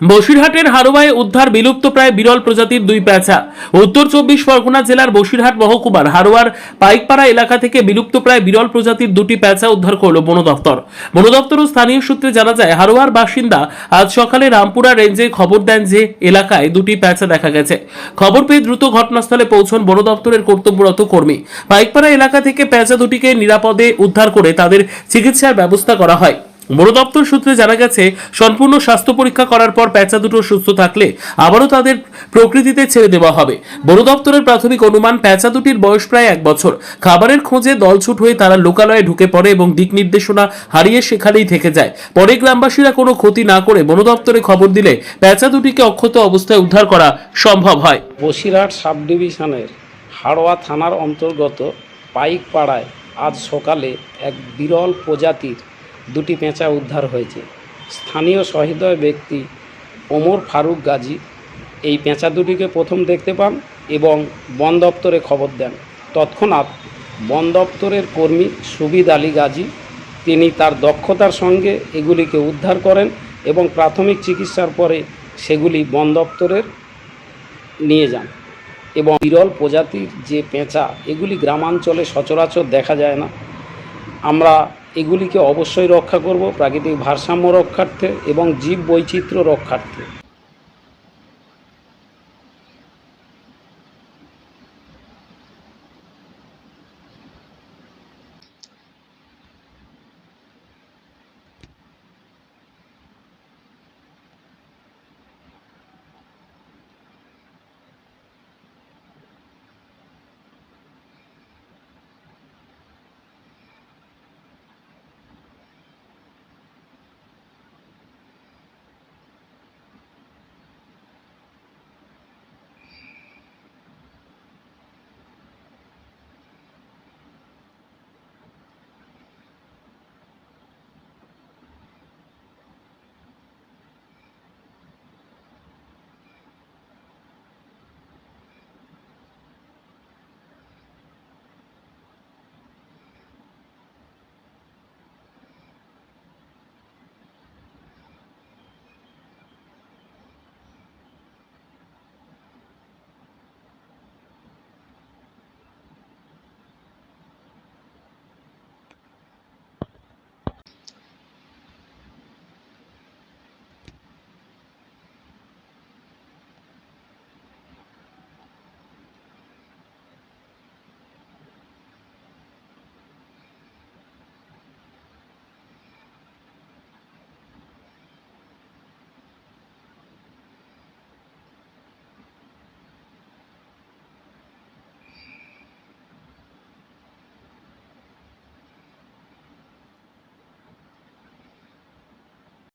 বসিরহাটের হারোয়ায় উদ্ধার বিলুপ্তপ্রায় বিরল প্রজাতির দুই পেঁচা। উত্তর 24 পরগনা জেলার বসিরহাট মহকুমার হারোয়ার পাইকপাড়া এলাকা থেকে বিলুপ্তপ্রায় বিরল প্রজাতির দুটি পেঁচা উদ্ধার করল বন দপ্তর। বন দপ্তর ও স্থানীয় সূত্রে জানা যায়, হারোয়ার বাসিন্দা আজ সকালে রামপুরা রেঞ্জে খবর দেন যে এলাকায় দুটি পেঁচা দেখা গেছে। খবর পেয়ে দ্রুত ঘটনাস্থলে পৌঁছন বন দপ্তরের কর্তব্যরত কর্মী। পাইকপাড়া এলাকা থেকে পেঁচা দুটিকে নিরাপদে উদ্ধার করে তাদের চিকিৎসার ব্যবস্থা করা হয়। বন দপ্তর সূত্রে জানা গেছে, সম্পূর্ণ স্বাস্থ্য পরীক্ষা করার পর পেঁচা দুটো সুস্থ থাকলে আবারও তাদের প্রকৃতিতে ছেড়ে দেওয়া হবে। বন দপ্তরের প্রাথমিক অনুমান, পেঁচা দুটির বয়স প্রায় 1 বছর। খাবারের খোঁজে দলছুট হয়ে তারা লোকালয়ে ঢুকে পড়ে এবং দিক নির্দেশনা হারিয়ে সেখানেই থেকে যায়। পরে গ্রামবাসীরা কোনো ক্ষতি না করে বন দপ্তরে খবর দিলে পেঁচা দুটিকে অক্ষত অবস্থায় উদ্ধার করা সম্ভব হয়। বসিরহাট সাব ডিভিশনের হাড়োয়া থানার অন্তর্গত পাইকপাড়ায় আজ সকালে এক বিরল প্রজাতির দুটি পেঁচা উদ্ধার হয়েছে। স্থানীয় সহৃদয় ব্যক্তি ওমর ফারুক গাজী এই পেঁচা দুটিকে প্রথম দেখতে পান এবং বন দপ্তরে খবর দেন। তৎক্ষণাৎ বন দপ্তরের কর্মী সুবিদ আলী গাজী তিনি তার দক্ষতার সঙ্গে এগুলিকে উদ্ধার করেন এবং প্রাথমিক চিকিৎসার পরে সেগুলি বন দপ্তরের নিয়ে যান। এবং বিরল প্রজাতির যে পেঁচা, এগুলি গ্রামাঞ্চলে সচরাচর দেখা যায় না। আমরা এগুলিকে অবশ্যই রক্ষা করব, প্রাকৃতিক ভারসাম্য রক্ষার্থে এবং জীব বৈচিত্র্য রক্ষার্থে।